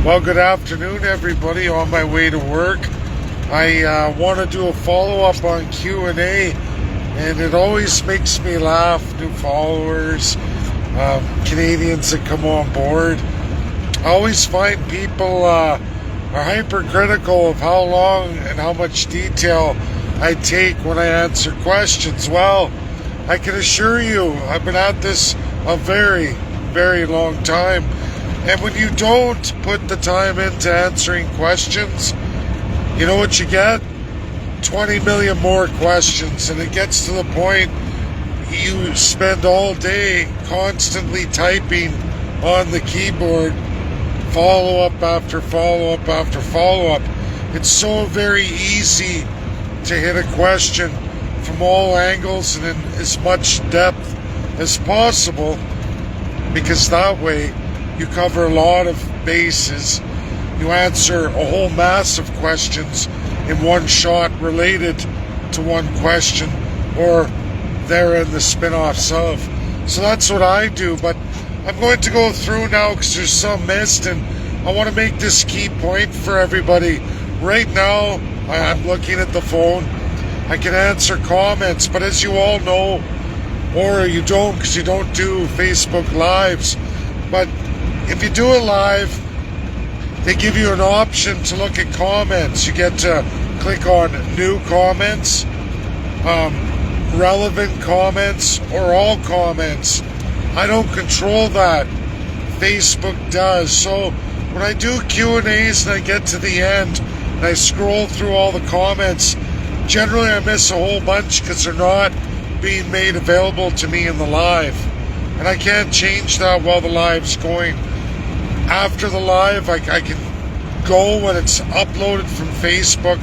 Well, good afternoon, everybody. On my way to work, I want to do a follow-up on Q&A, and it always makes me laugh. New followers, Canadians that come on board. I always find people are hypercritical of how long and how much detail I take when I answer questions. Well, I can assure you, I've been at this a very, very long time. And when you don't put the time into answering questions, you know what you get? 20 million more questions. And it gets to the point you spend all day constantly typing on the keyboard, follow-up after follow-up after follow-up. It's so very easy to hit a question from all angles and in as much depth as possible, because that way you cover a lot of bases. You answer a whole mass of questions in one shot related to one question, or therein the spin-offs of. So that's what I do, but I'm going to go through now because there's some missed, and I want to make this key point for everybody. Right now, I'm looking at the phone. I can answer comments, but as you all know, or you don't because you don't do Facebook Lives, but if you do a live, they give you an option to look at comments. You get to click on new comments, relevant comments, or all comments. I don't control that. Facebook does. So when I do Q&As and I get to the end and I scroll through all the comments, generally I miss a whole bunch because they're not being made available to me in the live. And I can't change that while the live's going. After the live, I can go when it's uploaded from Facebook,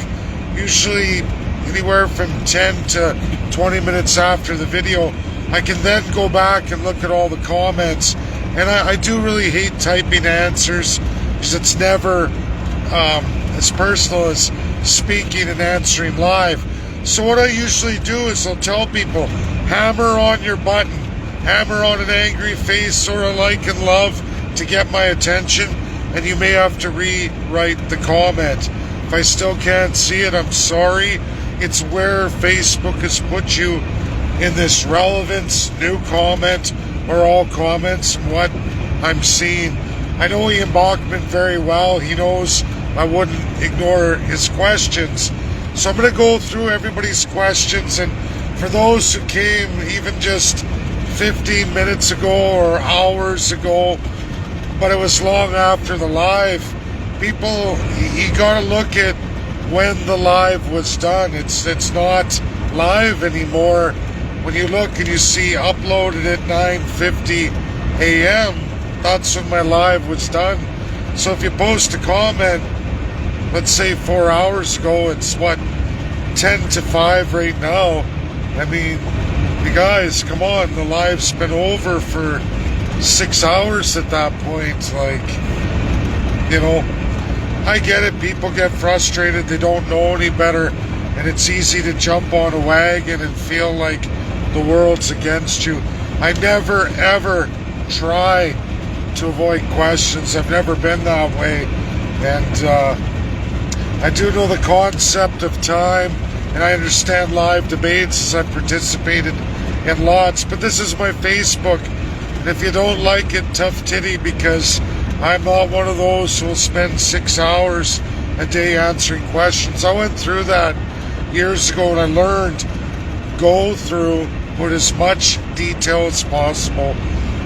usually anywhere from 10 to 20 minutes after the video. I can then go back and look at all the comments. And I do really hate typing answers because it's never as personal as speaking and answering live. So what I usually do is I'll tell people, hammer on your button, hammer on an angry face or a like and love to get my attention, and you may have to rewrite the comment. If I still can't see it, I'm sorry. It's where Facebook has put you in this relevance, new comment, or all comments, and what I'm seeing. I know Ian Bjorkman very well. He knows I wouldn't ignore his questions. So I'm going to go through everybody's questions, and for those who came even just 15 minutes ago or hours ago, but it was long after the live, people, you got to look at when the live was done. It's not live anymore. When you look and you see uploaded at 9:50 a.m., that's when my live was done. So if you post a comment, let's say 4 hours ago, it's what, 10 to 5 right now. I mean, you guys, come on, the live's been over for 6 hours at that point. Like, you know, I get it. People get frustrated. They don't know any better. And it's easy to jump on a wagon and feel like the world's against you. I never, ever try to avoid questions. I've never been that way. And I do know the concept of time, and I understand live debates as I've participated in lots. But this is my Facebook. And if you don't like it, tough titty, because I'm not one of those who will spend 6 hours a day answering questions. I went through that years ago, and I learned, go through, put as much detail as possible.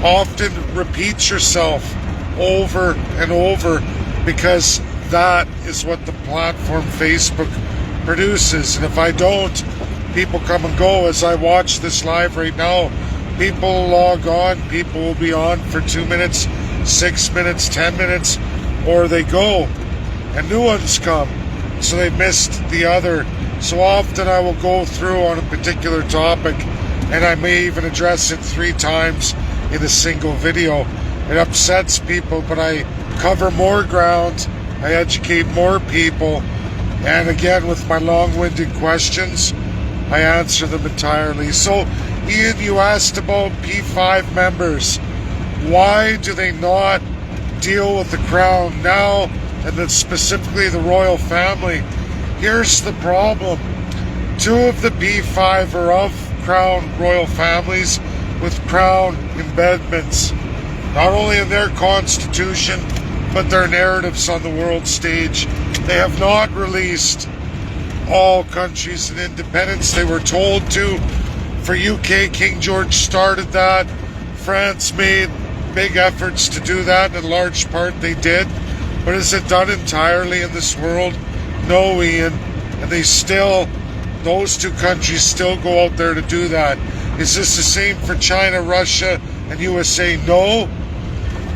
Often repeat yourself over and over, because that is what the platform Facebook produces. And if I don't, people come and go. As I watch this live right now, people log on, people will be on for 2 minutes, 6 minutes, 10 minutes, or they go, and new ones come, so they missed the other. So often I will go through on a particular topic, and I may even address it 3 times in a single video. It upsets people, but I cover more ground, I educate more people, and again, with my long-winded questions, I answer them entirely. So, Ian, you asked about P5 members. Why do they not deal with the crown now, and then specifically the royal family. Here's the problem. 2 of the B5 are of crown royal families with crown embedments, not only in their constitution, but their narratives on the world stage. They have not released all countries and independence. They were told to. For UK, King George started that. France made big efforts to do that, and in large part they did. But is it done entirely in this world? No, Ian. And those 2 countries still go out there to do that. Is this the same for China, Russia, and USA? No.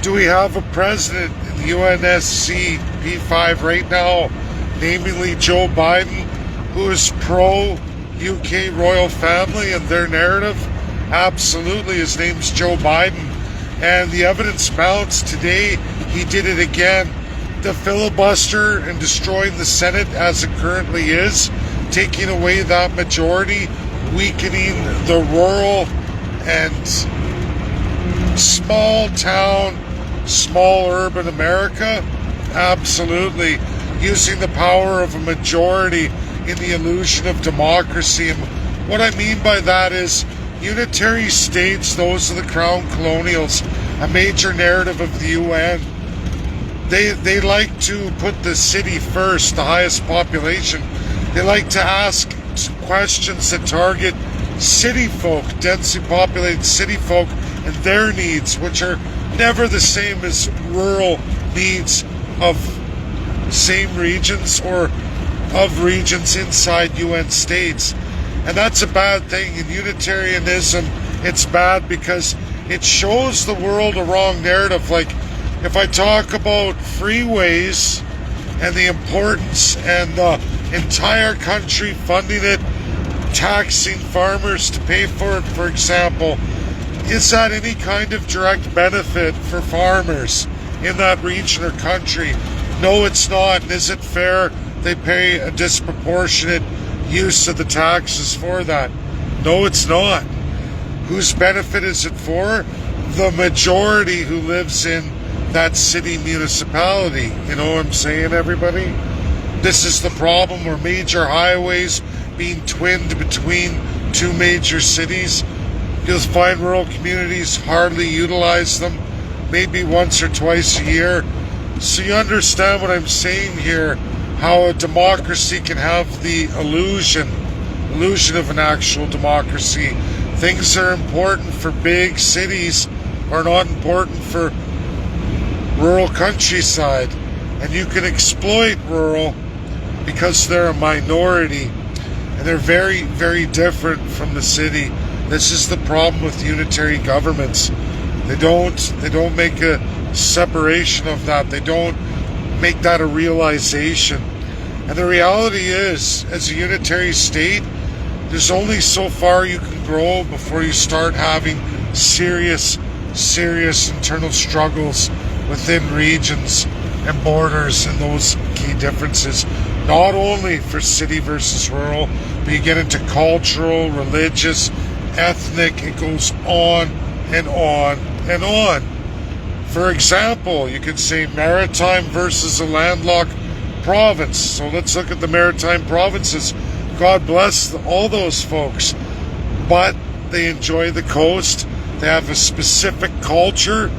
Do we have a president in the UNSC P5 right now, namely Joe Biden, who is pro-UK royal family and their narrative? Absolutely. His name's Joe Biden. And the evidence mounts today. He did it again. The filibuster and destroying the Senate as it currently is, taking away that majority, weakening the rural and small town, small urban America. Absolutely. Using the power of a majority in the illusion of democracy. And what I mean by that is unitary states, those are the crown colonials, a major narrative of the UN. They like to put the city first, the highest population. They like to ask questions that target city folk, densely populated city folk, and their needs, which are never the same as rural needs of same regions or of regions inside UN states. And that's a bad thing. In Unitarianism, it's bad because it shows the world a wrong narrative. Like, if I talk about freeways and the importance and the entire country funding it, taxing farmers to pay for it, for example, is that any kind of direct benefit for farmers in that region or country? No, it's not. And is it fair they pay a disproportionate use of the taxes for that? No, it's not. Whose benefit is it for? The majority who lives in that city municipality. You know what I'm saying, everybody? This is the problem where major highways being twinned between 2 major cities. You'll find rural communities hardly utilize them, maybe once or twice a year. So you understand what I'm saying here, how a democracy can have the illusion of an actual democracy. Things that are important for big cities are not important for rural countryside. And you can exploit rural because they're a minority and they're very, very different from the city. This is the problem with unitary governments. They don't make a separation of that. They don't make that a realization. And the reality is, as a unitary state, there's only so far you can grow before you start having serious internal struggles within regions and borders and those key differences. Not only for city versus rural, but you get into cultural, religious, ethnic, it goes on and on and on. For example, you could say maritime versus a landlocked province. So let's look at the maritime provinces. God bless all those folks, but they enjoy the coast. They have a specific culture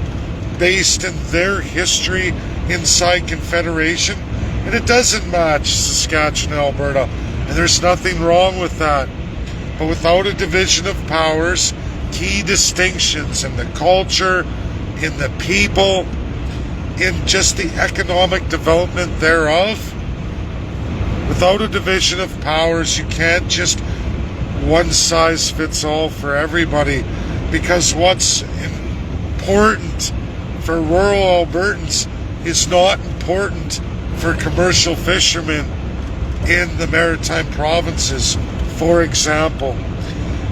based in their history inside Confederation, and it doesn't match Saskatchewan and Alberta, and there's nothing wrong with that. But without a division of powers, key distinctions in the culture, in the people, in just the economic development thereof, without a division of powers, you can't just one size fits all for everybody, because what's important for rural Albertans is not important for commercial fishermen in the maritime provinces, for example.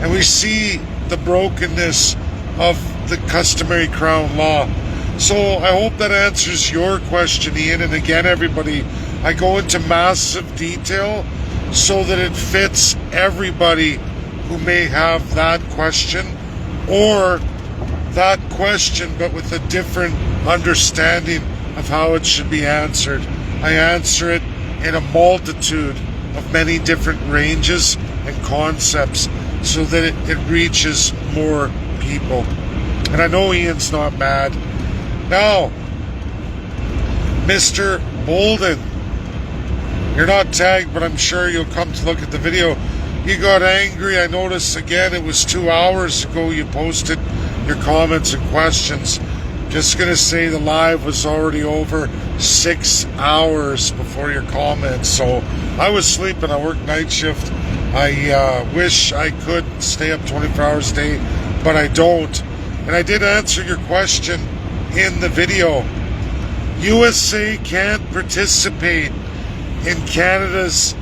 And we see the brokenness of the customary Crown law. So I hope that answers your question, Ian. And again, everybody, I go into massive detail so that it fits everybody who may have that question or that question, but with a different understanding of how it should be answered. I answer it in a multitude of many different ranges and concepts so that it reaches more people. And I know Ian's not mad. Now, Mr. Bolden, you're not tagged, but I'm sure you'll come to look at the video. You got angry. I noticed again it was 2 hours ago you posted your comments and questions. Just going to say the live was already over 6 hours before your comments. So I was sleeping. I worked night shift. I wish I could stay up 24 hours a day, but I don't. And I did answer your question in the video. USA can't participate in Canada's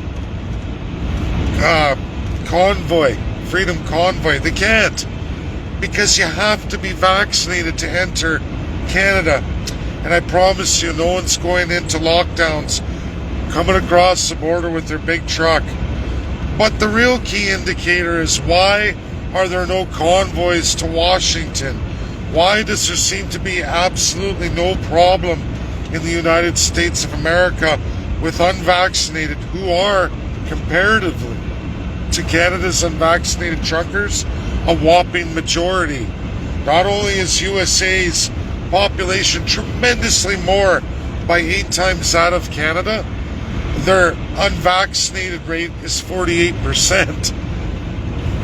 convoy, Freedom Convoy. They can't, because you have to be vaccinated to enter Canada. And I promise you, no one's going into lockdowns, coming across the border with their big truck. But the real key indicator is, why are there no convoys to Washington? Why does there seem to be absolutely no problem in the United States of America with unvaccinated, who are, comparatively to Canada's unvaccinated truckers, a whopping majority? Not only is USA's population tremendously more, by 8 times that of Canada, their unvaccinated rate is 48%.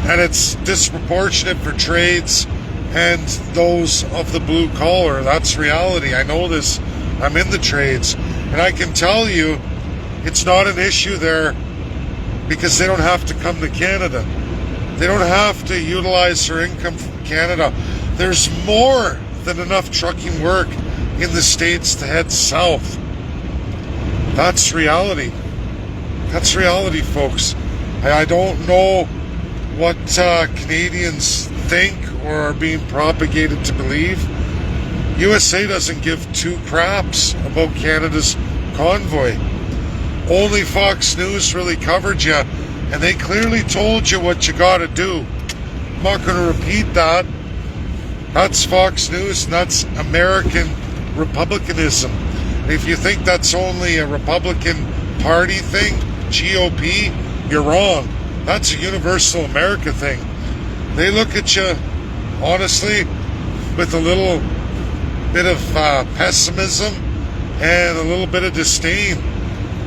And it's disproportionate for trades and those of the blue collar. That's reality. I know this. I'm in the trades. And I can tell you, it's not an issue there, because they don't have to come to Canada. They don't have to utilize their income from Canada. There's more than enough trucking work in the States to head south. That's reality. That's reality, folks. I don't know what Canadians think or are being propagated to believe. USA doesn't give two craps about Canada's convoy. Only Fox News really covered you, and they clearly told you what you got to do. I'm not going to repeat that. That's Fox News, and that's American Republicanism. And if you think that's only a Republican Party thing, GOP, you're wrong. That's a universal America thing. They look at you, honestly, with a little bit of pessimism and a little bit of disdain.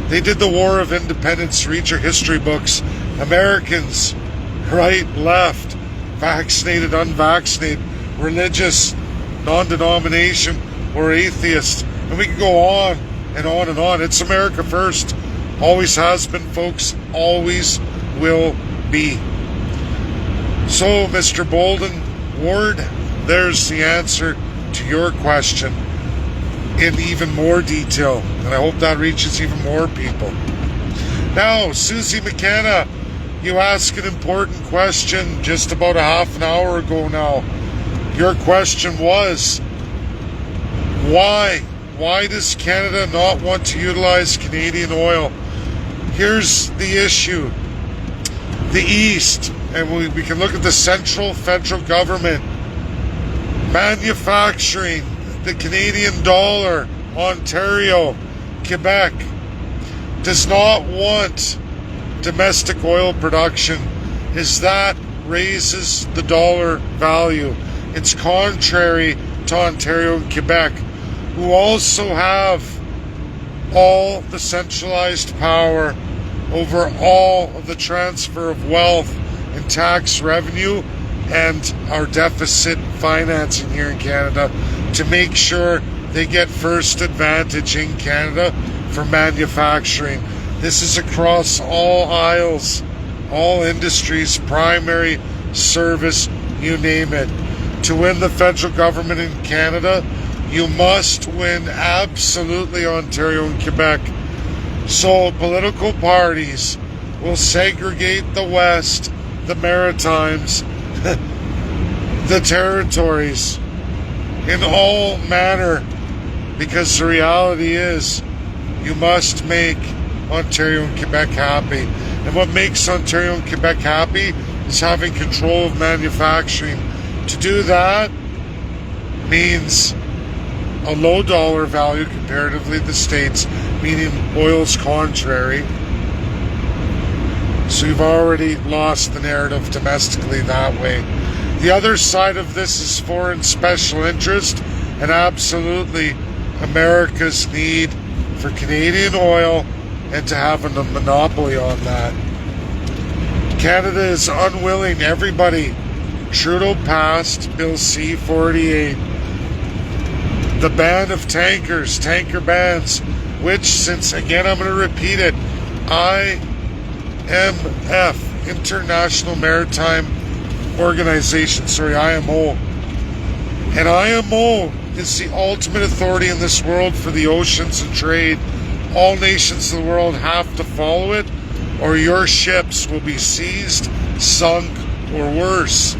They did the War of Independence. Read your history books. Americans, right, left, vaccinated, unvaccinated, religious, non-denomination, or atheist. And we can go on and on and on. It's America first. Always has been, folks. Always will be. So, Mr. Bolden Ward, there's the answer to your question in even more detail. And I hope that reaches even more people. Now, Susie McKenna, you asked an important question just about a half an hour ago now. Your question was, why? Why does Canada not want to utilize Canadian oil? Here's the issue. The East, and we can look at the central federal government, manufacturing, the Canadian dollar, Ontario, Quebec, does not want domestic oil production, as that raises the dollar value. It's contrary to Ontario and Quebec, who also have all the centralized power over all of the transfer of wealth and tax revenue and our deficit financing here in Canada, to make sure they get first advantage in Canada for manufacturing. This is across all aisles, all industries, primary, service, you name it. To win the federal government in Canada, you must win absolutely Ontario and Quebec. So political parties will segregate the West, the Maritimes, the territories in all manner, because the reality is you must make Ontario and Quebec happy. And what makes Ontario and Quebec happy is having control of manufacturing. To do that, means a low dollar value comparatively to the States, meaning oil's contrary. So you've already lost the narrative domestically that way. The other side of this is foreign special interest and absolutely America's need for Canadian oil and to have a monopoly on that. Canada is unwilling. Everybody, Trudeau passed Bill C-48, the ban of tankers, tanker bans, which, since, again, I'm going to repeat it, IMF, International Maritime Organization, IMO. And IMO is the ultimate authority in this world for the oceans and trade. All nations of the world have to follow it, or your ships will be seized, sunk, or worse.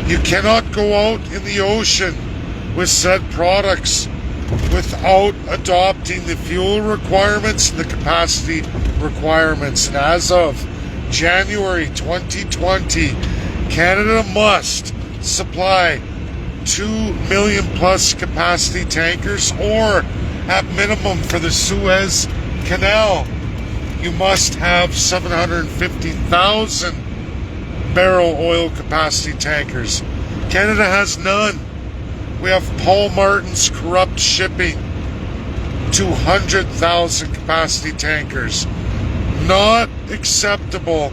You cannot go out in the ocean with said products without adopting the fuel requirements and the capacity requirements. And as of January 2020, Canada must supply 2 million plus capacity tankers, or at minimum for the Suez Canal, you must have 750,000 barrel oil capacity tankers. Canada has none. We have Paul Martin's corrupt shipping, 200,000 capacity tankers. Not acceptable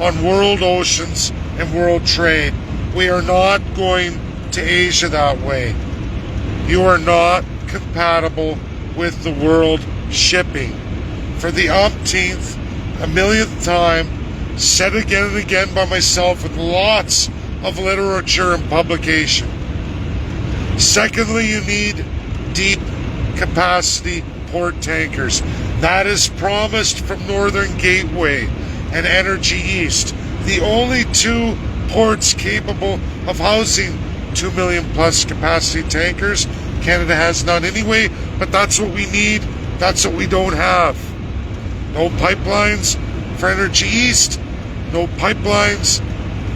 on world oceans and world trade. We are not going to Asia that way. You are not compatible with the world shipping. For the umpteenth, a millionth time, said again and again by myself with lots of literature and publication. Secondly, you need deep capacity port tankers. That is promised from Northern Gateway and Energy East, the only two ports capable of housing 2 million plus capacity tankers. Canada has none anyway, but that's what we need. That's what we don't have. No pipelines for Energy East, no pipelines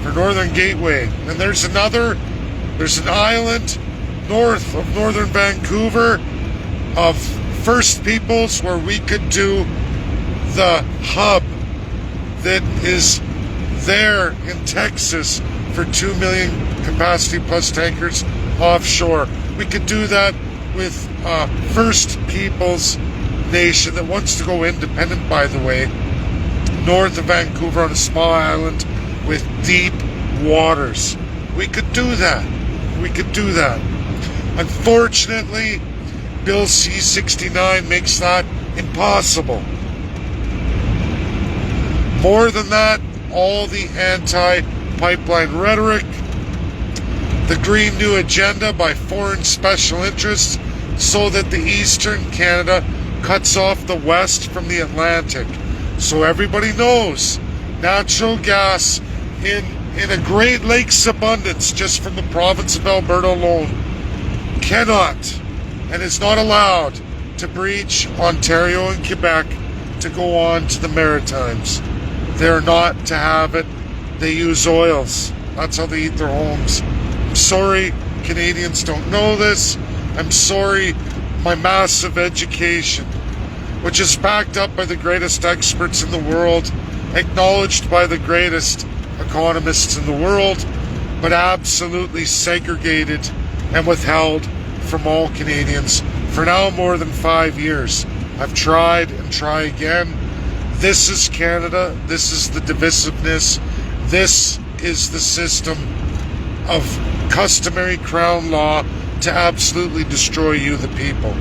for Northern Gateway. And there's an island north of northern Vancouver of First Peoples where we could do the hub that is there in Texas for 2 million capacity plus tankers offshore. We could do that with First Peoples nation that wants to go independent, by the way, north of Vancouver on a small island with deep waters. We could do that. We could do that. Unfortunately, Bill C-69 makes that impossible. More than that, all the anti-pipeline rhetoric, the Green New Agenda by foreign special interests so that the Eastern Canada cuts off the West from the Atlantic. So everybody knows natural gas in a Great Lakes abundance just from the province of Alberta alone cannot and is not allowed to breach Ontario and Quebec to go on to the Maritimes. They're not to have it. They use oils. That's how they eat their homes. I'm sorry Canadians don't know this. I'm sorry my massive education, which is backed up by the greatest experts in the world, acknowledged by the greatest economists in the world, but absolutely segregated and withheld from all Canadians for now more than 5 years. I've tried and try again. This is Canada. This is the divisiveness. This is the system of customary crown law to absolutely destroy you, the people.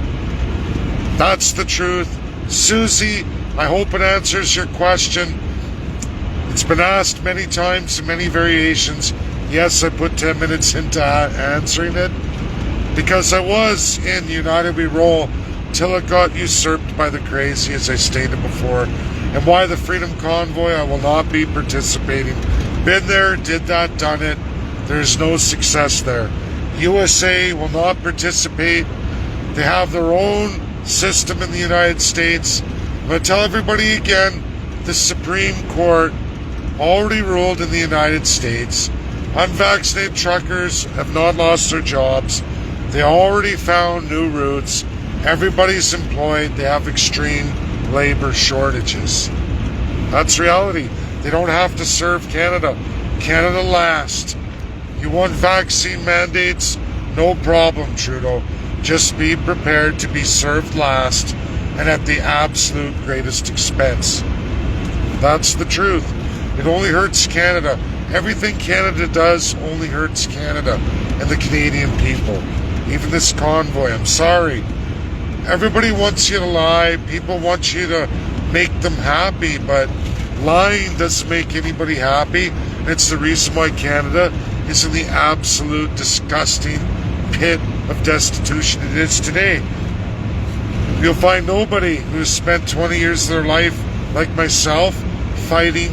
That's the truth. Susie, I hope it answers your question. It's been asked many times in many variations. Yes, I put 10 minutes into answering it because I was in United We Roll till it got usurped by the crazy, as I stated before. And why the Freedom Convoy, I will not be participating. Been there, did that, done it. There's no success there. USA will not participate. They have their own system in the United States. I'm going to tell everybody again, the Supreme Court already ruled in the United States Unvaccinated truckers have not lost their jobs. They already found new routes. Everybody's employed. They have extreme labor shortages. That's reality. They don't have to serve Canada. Canada last. You want vaccine mandates? No problem, Trudeau. Just be prepared to be served last and at the absolute greatest expense. That's the truth. It only hurts Canada. Everything Canada does only hurts Canada and the Canadian people. Even this convoy, I'm sorry. Everybody wants you to lie. People want you to make them happy, but lying doesn't make anybody happy. And it's the reason why Canada is in the absolute disgusting pit of destitution it is today. You'll find nobody who's spent 20 years of their life, like myself, fighting,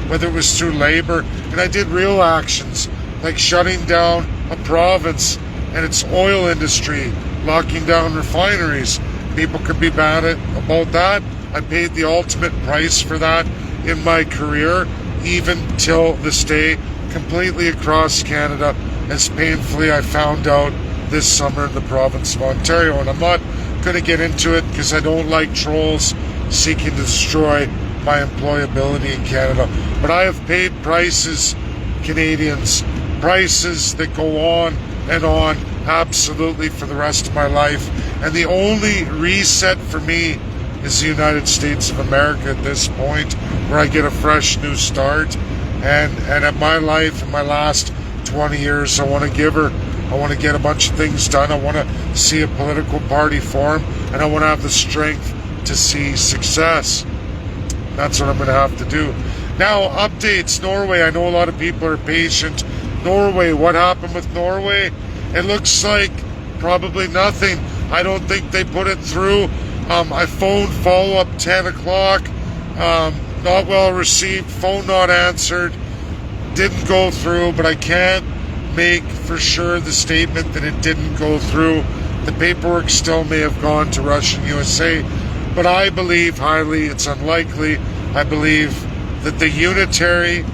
whether it was through labor. And I did real actions, like shutting down a province and its oil industry, locking down refineries. People could be mad about that. I paid the ultimate price for that in my career, even till this day, completely across Canada, as painfully I found out this summer in the province of Ontario. And I'm not going to get into it because I don't like trolls seeking to destroy my employability in Canada. But I have paid prices, Canadians, prices that go on and on absolutely for the rest of my life. And the only reset for me is the United States of America at this point, where I get a fresh new start. And at my life, in my last 20 years, I want to give her. I want to get a bunch of things done. I want to see a political party form, and I want to have the strength to see success. That's what I'm going to have to do. Now, updates, Norway. I know a lot of people are patient. Norway, what happened with Norway? It looks like probably nothing. I don't think they put it through. I phoned follow-up 10 o'clock. Not well received. Phone not answered. Didn't go through, but I can't make for sure the statement that it didn't go through. The paperwork still may have gone to Russian USA, but I believe highly it's unlikely. I believe that the unitary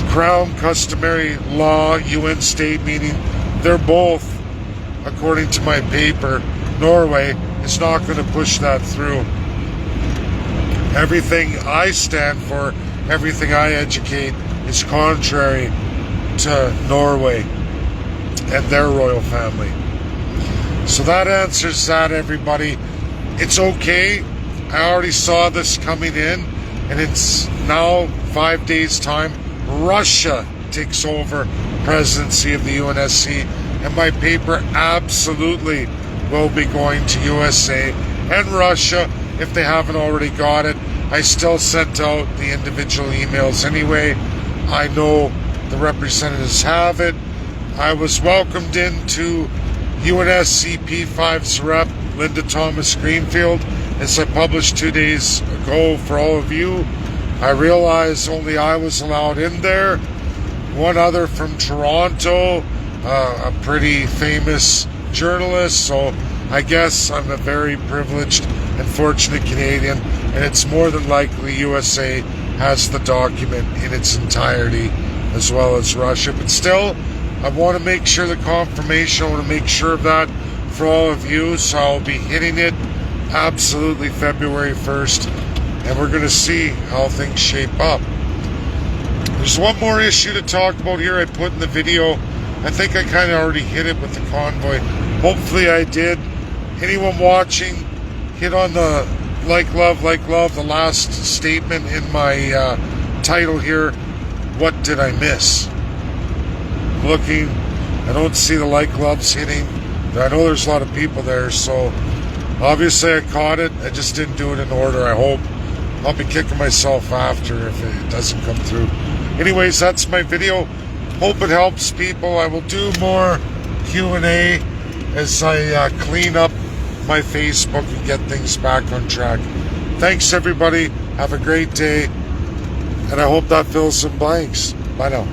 crown customary law, UN state, meaning they're both, according to my paper, Norway is not going to push that through. Everything I stand for, everything I educate is contrary to Norway and their royal family. So that answers that, everybody. It's okay. I already saw this coming in, and it's now 5 days' time. Russia takes over presidency of the UNSC, and my paper absolutely will be going to USA and Russia if they haven't already got it. I still sent out the individual emails anyway. I know the representatives have it. I was welcomed into UNSC P5's rep, Linda Thomas Greenfield, as I published 2 days ago for all of you. I realized only I was allowed in there. One other from Toronto, a pretty famous journalist, so I guess I'm a very privileged and fortunate Canadian, and it's more than likely USA has the document in its entirety, as well as Russia. But still, I want to make sure the confirmation, I want to make sure of that for all of you, so I'll be hitting it absolutely February 1st, and we're going to see how things shape up. There's one more issue to talk about here I put in the video. I think I kind of already hit it with the convoy. Hopefully I did. Anyone watching, hit on the like, love, the last statement in my title here. What did I miss? Looking, I don't see the like, loves hitting. I know there's a lot of people there, so obviously I caught it. I just didn't do it in order, I hope. I'll be kicking myself after if it doesn't come through. Anyways, that's my video. Hope it helps people. I will do more Q&A as I clean up my Facebook and get things back on track. Thanks, everybody. Have a great day. And I hope that fills some blanks. Bye now.